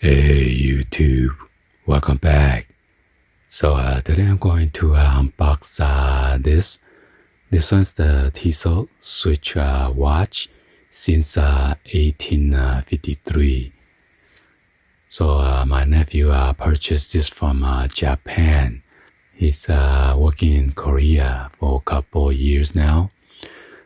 Hey YouTube, welcome back. So today I'm going to unbox this. This one's the Tissot Switch watch since 1853. So my nephew purchased this from Japan. He's working in Korea for a couple years now.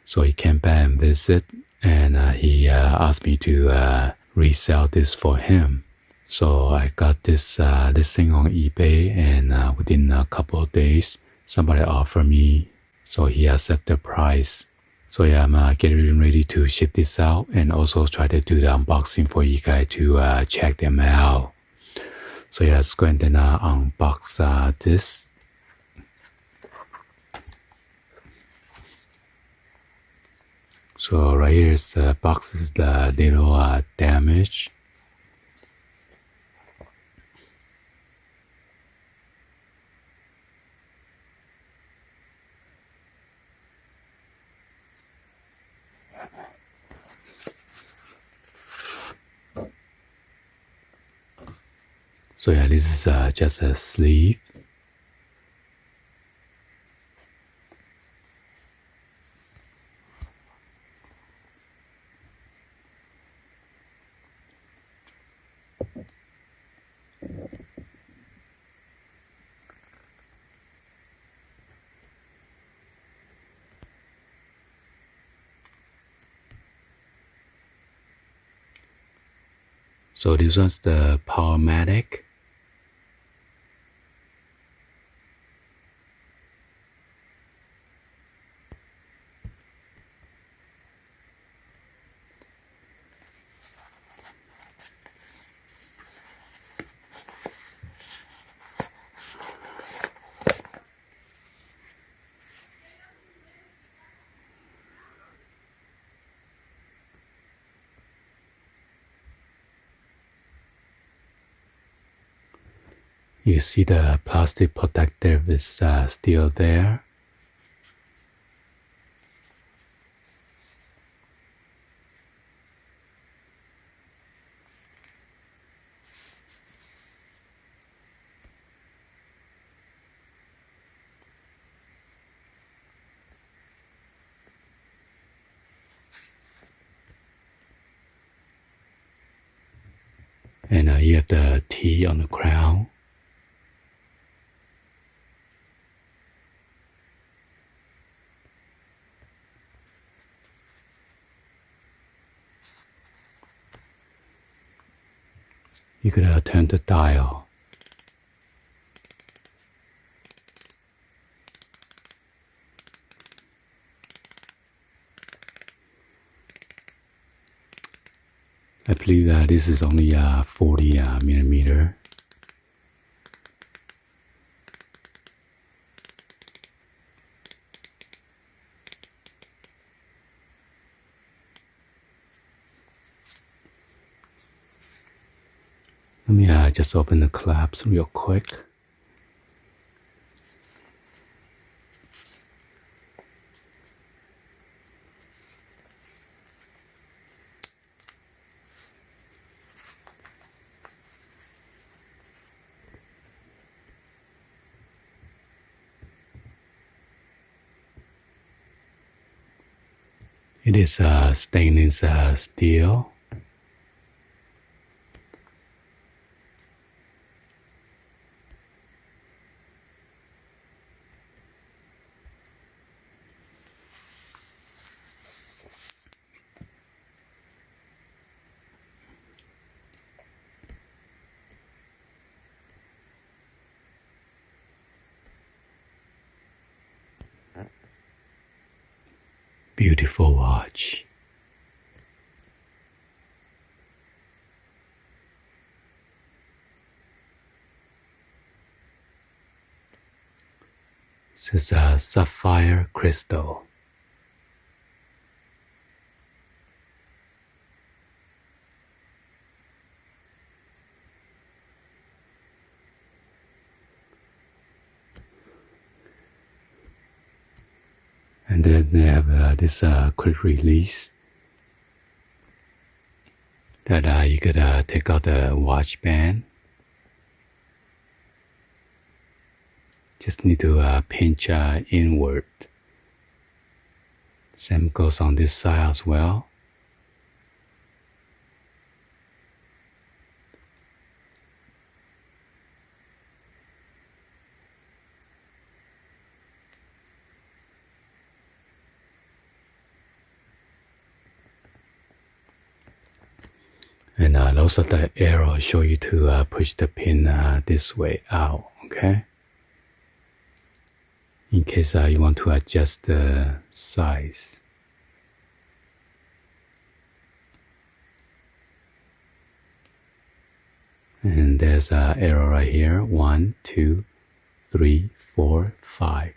So he came back and visit, and he asked me to resell this for him. So I got this thing on eBay, and within a couple of days, somebody offered me. So he accepted the price. So yeah, I'm getting ready to ship this out, and also try to do the unboxing for you guys to check them out. So yeah, let's go ahead and unbox this. So right here is the box is the little damage. So yeah, this is just a sleeve. So this one's the Powermatic. You see the plastic protector is still there. And you have the T on the crown. You could turn the dial. I believe that this is only 40 millimeter. Let me just open the clasp real quick. It is stainless steel. Beautiful watch. This is a sapphire crystal. And then they have this quick release that you could take out the watch band. Just need to pinch inward. Same goes on this side as well. And also the arrow show you to push the pin this way out, okay? In case you want to adjust the size. And there's an arrow right here. 1, 2, 3, 4, 5.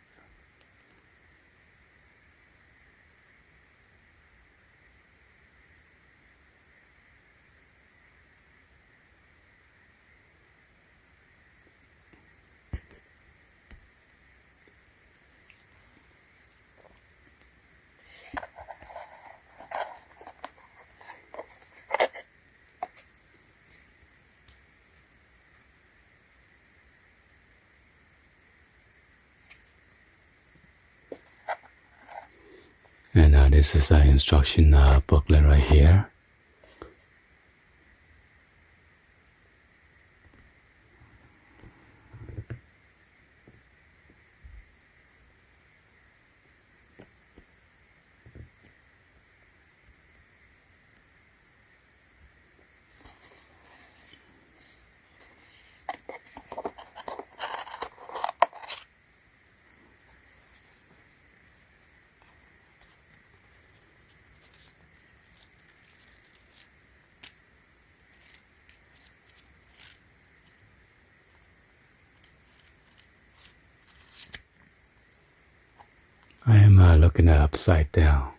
And this is an instruction booklet right here. I am looking at upside down.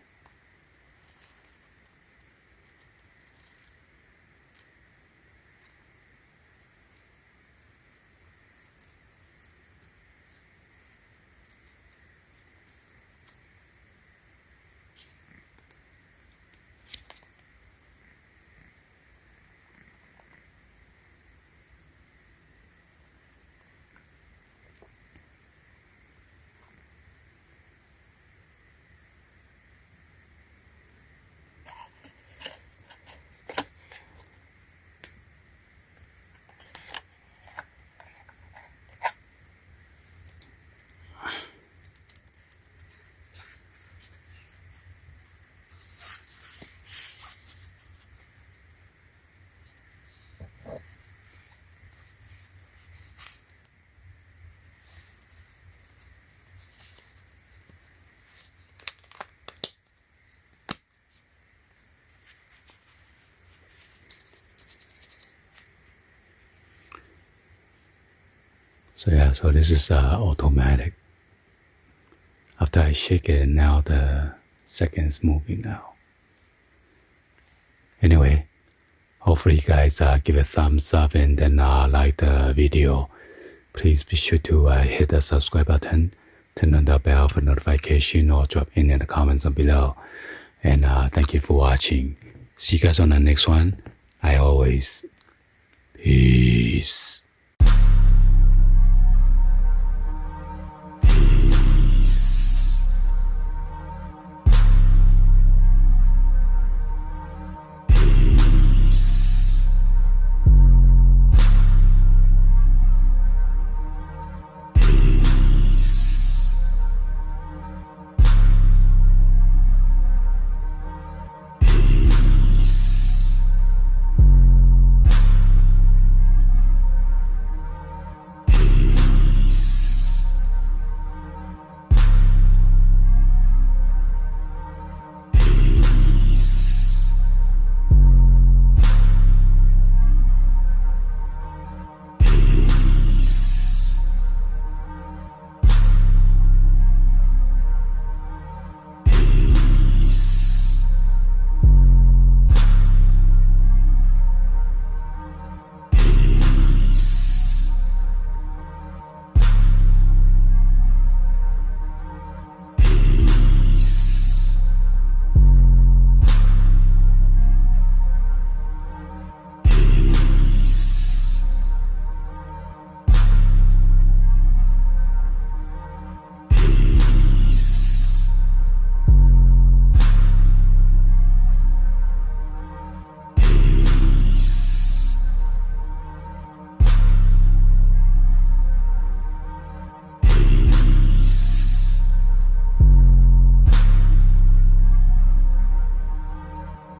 So this is automatic. After I shake it, now the second's moving now. Anyway, hopefully you guys give a thumbs up and then like the video. Please be sure to hit the subscribe button, turn on the bell for notification, or drop in the comments below. And thank you for watching. See you guys on the next one. Peace.